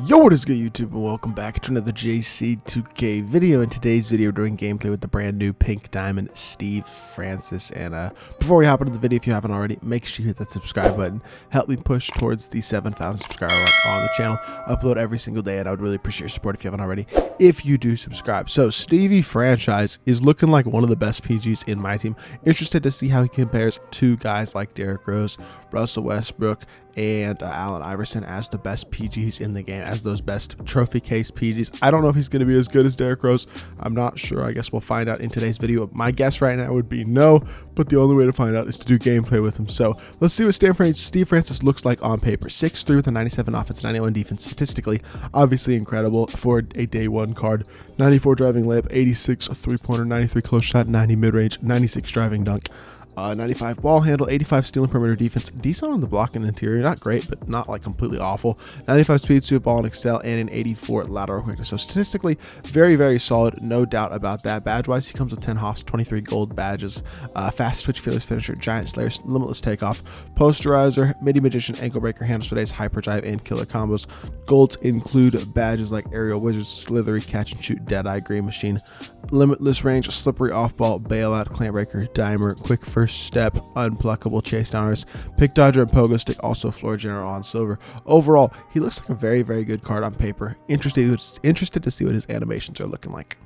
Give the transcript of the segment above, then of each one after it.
Yo, what is good, YouTube, and welcome back to another JC2K video. In today's video, we're doing gameplay with the brand new Pink Diamond Steve Francis. And before we hop into the video, if you haven't already, make sure you hit that subscribe button. Help me push towards the 7,000 subscriber mark on the channel. Upload every single day, and I would really appreciate your support if you haven't already, if you do subscribe. So Stevie Franchise is looking like one of the best PGs in my team. Interested to see how he compares to guys like Derrick Rose, Russell Westbrook, and Allen Iverson as the best PGs in the game, as those best trophy case PGs. I don't know if he's going to be as good as Derrick Rose. I'm not sure. I guess we'll find out in today's video. My guess right now would be no, but the only way to find out is to do gameplay with him. So let's see what Steve Francis looks like on paper. 6'3" with a 97 offense, 91 defense. Statistically, obviously incredible for a day one card. 94 driving layup, 86 3-pointer, 93 close shot, 90 mid-range, 96 driving dunk. 95 ball handle, 85 steal and perimeter defense, decent on the block and interior, not great, but not like completely awful. 95 speed, sweep ball and excel, and an 84 lateral quickness. So statistically, very, very solid, no doubt about that. Badge-wise, he comes with 10 hops, 23 gold badges, fast twitch, fearless finisher, giant slayer, limitless takeoff, posterizer, midi magician, ankle breaker, handle for days, hyper drive, and killer combos. Golds include badges like aerial wizard, slithery, catch and shoot, deadeye, green machine, limitless range, slippery off ball, bailout, clamp breaker, dimer, quick first step, unpluckable, chase downers, pick dodger, and pogo stick, also floor general on silver. Overall, he looks like a very, very good card on paper. Interested to see what his animations are looking like.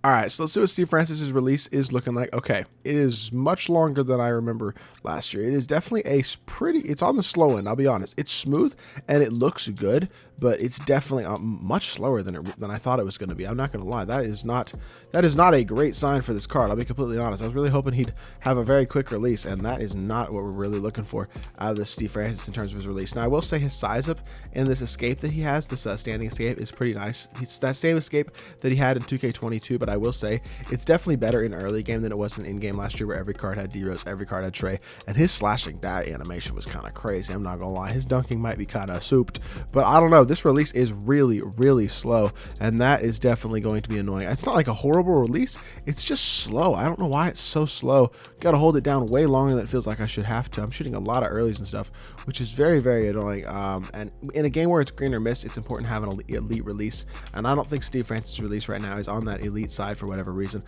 All right, so let's see what Steve Francis's release is looking like. Okay, it is much longer than I remember last year. It is definitely it's on the slow end, I'll be honest. It's smooth and it looks good, but it's definitely much slower than I thought it was going to be. I'm not going to lie. That is not a great sign for this card. I'll be completely honest. I was really hoping he'd have a very quick release, and that is not what we're really looking for out of this Steve Francis in terms of his release. Now, I will say his size up and this escape that he has, this standing escape, is pretty nice. He's that same escape that he had in 2K22, but I will say it's definitely better in early game than it was in in-game last year, where every card had D-Rose, every card had Trey, and his slashing, that animation was kind of crazy. I'm not gonna lie. His dunking might be kind of souped, but I don't know. This release is really, really slow, and that is definitely going to be annoying. It's not like a horrible release. It's just slow. I don't know why it's so slow. Got to hold it down way longer than it feels like I should have to. I'm shooting a lot of earlies and stuff, which is very, very annoying. And in a game where it's green or miss, it's important to have an elite release, and I don't think Steve Francis' release right now is on that elite side for whatever reason.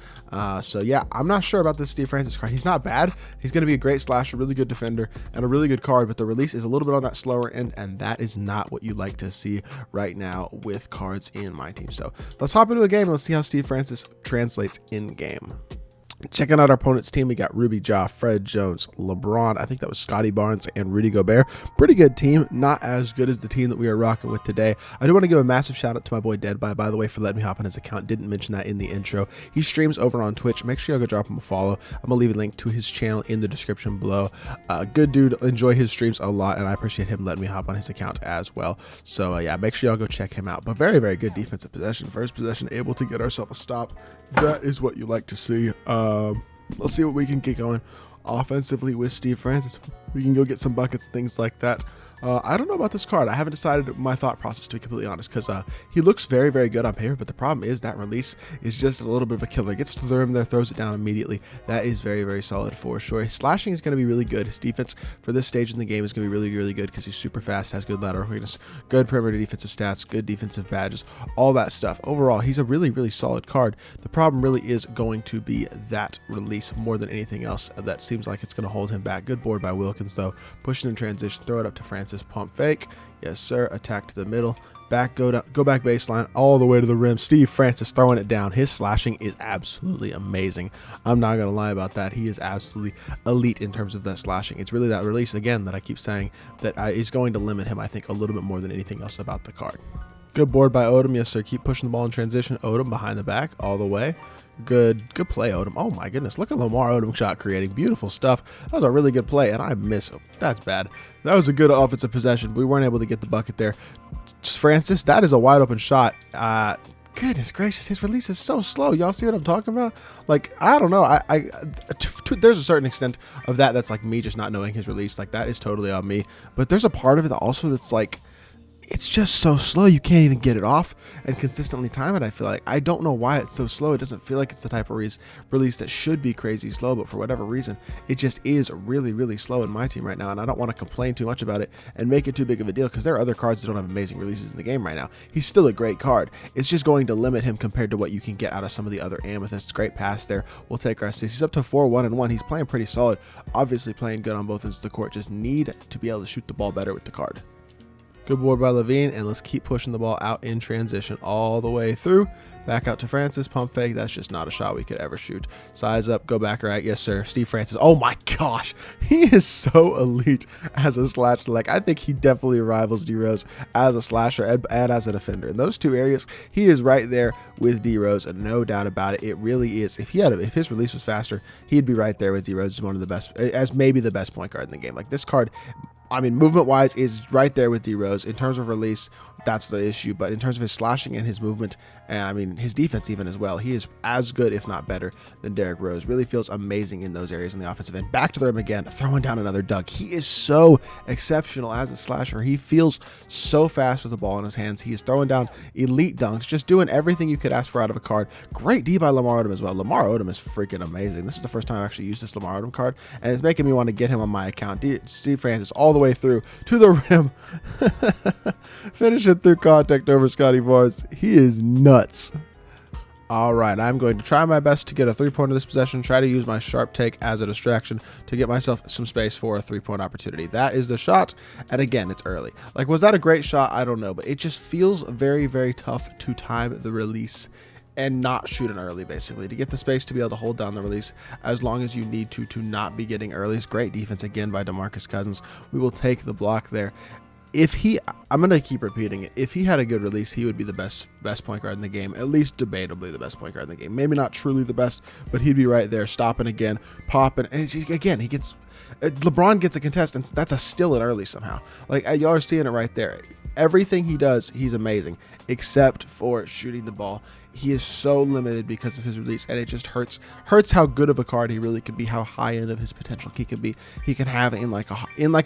So yeah, I'm not sure about this Steve Francis card. He's not bad. He's going to be a great slasher, really good defender, and a really good card, but the release is a little bit on that slower end, and that is not what you like to see right now with cards in my team. So let's hop into a game and let's see how Steve Francis translates in game. Checking out our opponent's team, we got Ruby Ja, Fred Jones, LeBron, I think that was Scotty Barnes, and Rudy Gobert. Pretty good team, not as good as the team that we are rocking with today. I do want to give a massive shout out to my boy DenverStruck, by the way, for letting me hop on his account. Didn't mention that in the intro. He streams over on Twitch. Make sure y'all go drop him a follow. I'm gonna leave a link to his channel in the description below. Good dude, enjoy his streams a lot, and I appreciate him letting me hop on his account as well. So yeah, make sure y'all go check him out. But very, very good defensive possession. First possession, able to get ourselves a stop. That is what you like to see. Let's see what we can get going offensively with Steve Francis. We can go get some buckets, things like that. I don't know about this card. I haven't decided my thought process, to be completely honest, because he looks very, very good on paper, but the problem is that release is just a little bit of a killer. Gets to the rim there, throws it down immediately. That is very, very solid for sure. His slashing is going to be really good. His defense for this stage in the game is going to be really, really good because he's super fast, has good lateral quickness, good perimeter defensive stats, good defensive badges, all that stuff. Overall, he's a really, really solid card. The problem really is going to be that release more than anything else. That seems like it's going to hold him back. Good board by Wilkins, though. Pushing in transition, throw it up to Francis, pump fake. Yes, sir. Attack to the middle. Back, go back baseline, all the way to the rim. Steve Francis throwing it down. His slashing is absolutely amazing. I'm not going to lie about that. He is absolutely elite in terms of that slashing. It's really that release, again, that I keep saying that is going to limit him, I think, a little bit more than anything else about the card. Good board by Odom. Yes, sir. Keep pushing the ball in transition. Odom behind the back all the way. Good play, Odom. Oh my goodness, look at Lamar Odom shot creating. Beautiful stuff. That was a really good play, and I miss him. That's bad. That was a good offensive possession. We weren't able to get the bucket there. Francis, that is a wide open shot. Goodness gracious, his release is so slow. Y'all see what I'm talking about? Like, I don't know. There's a certain extent of that's like me just not knowing his release. Like, that is totally on me. But there's a part of it also that's like, it's just so slow. You can't even get it off and consistently time it. I feel like I don't know why it's so slow. It doesn't feel like it's the type of release that should be crazy slow, but for whatever reason, it just is really, really slow in my team right now. And I don't want to complain too much about it and make it too big of a deal, because there are other cards that don't have amazing releases in the game right now. He's still a great card. It's just going to limit him compared to what you can get out of some of the other amethysts. Great pass there. We'll take our assist. He's up to 4-1-1. He's playing pretty solid. Obviously playing good on both ends of the court. Just need to be able to shoot the ball better with the card. Good board by Levine, and let's keep pushing the ball out in transition all the way through. Back out to Francis, pump fake. That's just not a shot we could ever shoot. Size up, go back right. Yes, sir. Steve Francis. Oh my gosh. He is so elite as a slasher. Like, I think he definitely rivals D Rose as a slasher and as a defender. In those two areas, he is right there with D Rose, and no doubt about it. It really is. If his release was faster, he'd be right there with D Rose as one of the best, as maybe the best point guard in the game. Like, this card, I mean, movement-wise is right there with D Rose. In terms of release, that's the issue. But in terms of his slashing and his movement, and I mean his defense even as well, he is as good, if not better, than Derrick Rose. Really feels amazing in those areas on the offensive end. Back to the rim again, throwing down another dunk. He is so exceptional as a slasher. He feels so fast with the ball in his hands. He is throwing down elite dunks, just doing everything you could ask for out of a card. Great D by Lamar Odom as well. Lamar Odom is freaking amazing. This is the first time I've actually used this Lamar Odom card, and it's making me want to get him on my account. Steve Francis all the way through to the rim. Finish it through contact over Scotty Barnes. He is nuts. All right, I'm going to try my best to get a three-pointer this possession, try to use my sharp take as a distraction to get myself some space for a three-point opportunity. That is the shot, and again, it's early. Like, was that a great shot? I don't know, but it just feels very, very tough to time the release and not shoot it early, basically, to get the space to be able to hold down the release as long as you need to not be getting early. It's great defense again by DeMarcus Cousins. We will take the block there. I'm going to keep repeating it. If he had a good release, he would be the best point guard in the game, at least debatably the best point guard in the game. Maybe not truly the best, but he'd be right there, stopping again, popping. And again, LeBron gets a contest, and that's still an early somehow. Like, y'all are seeing it right there. Everything he does, he's amazing, except for shooting the ball. He is so limited because of his release, and it just hurts how good of a card he really could be, how high end of his potential he can be. He can have in like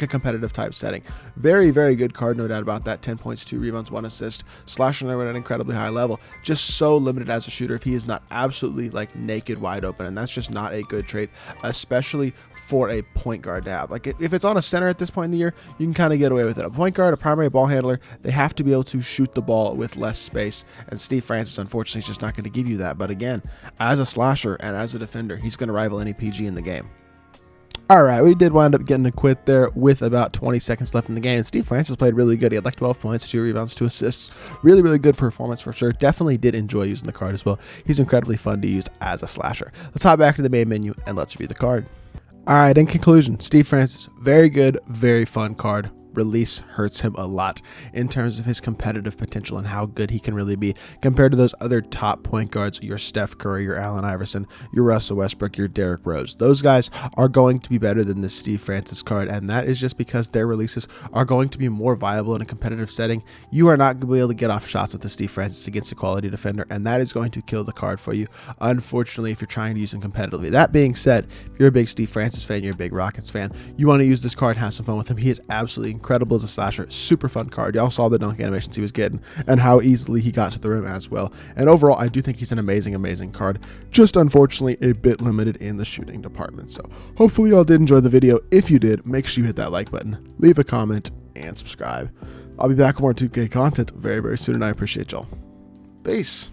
a competitive type setting. Very, very good card, no doubt about that. 10 points, 2 rebounds, 1 assist, slashing at an incredibly high level. Just so limited as a shooter if he is not absolutely like naked wide open, and that's just not a good trade, especially for a point guard to have. Like, if it's on a center at this point in the year, you can kind of get away with it. A point guard, a primary ball handler, they have to be able to shoot the ball with less space, and Steve Francis, unfortunately, is just not going to give you that. But again, as a slasher and as a defender, he's going to rival any PG in the game. All right, we did wind up getting a quit there with about 20 seconds left in the game. And Steve Francis played really good. He had like 12 points, 2 rebounds, 2 assists. Really, really good performance for sure. Definitely did enjoy using the card as well. He's incredibly fun to use as a slasher. Let's hop back to the main menu and let's review the card. All right, in conclusion, Steve Francis, very good, very fun card. Release hurts him a lot in terms of his competitive potential and how good he can really be compared to those other top point guards, your Steph Curry, your Allen Iverson, your Russell Westbrook, your Derrick Rose. Those guys are going to be better than this Steve Francis card, and that is just because their releases are going to be more viable in a competitive setting. You are not going to be able to get off shots with the Steve Francis against a quality defender, and that is going to kill the card for you, unfortunately, if you're trying to use him competitively. That being said, if you're a big Steve Francis fan, you're a big Rockets fan, you want to use this card and have some fun with him. He is absolutely incredible as a slasher. Super fun card. Y'all saw the dunk animations he was getting and how easily he got to the rim as well. And overall, I do think he's an amazing, amazing card. Just unfortunately a bit limited in the shooting department. So hopefully y'all did enjoy the video. If you did, make sure you hit that like button, leave a comment, and subscribe. I'll be back with more 2K content very, very soon, and I appreciate y'all. Peace.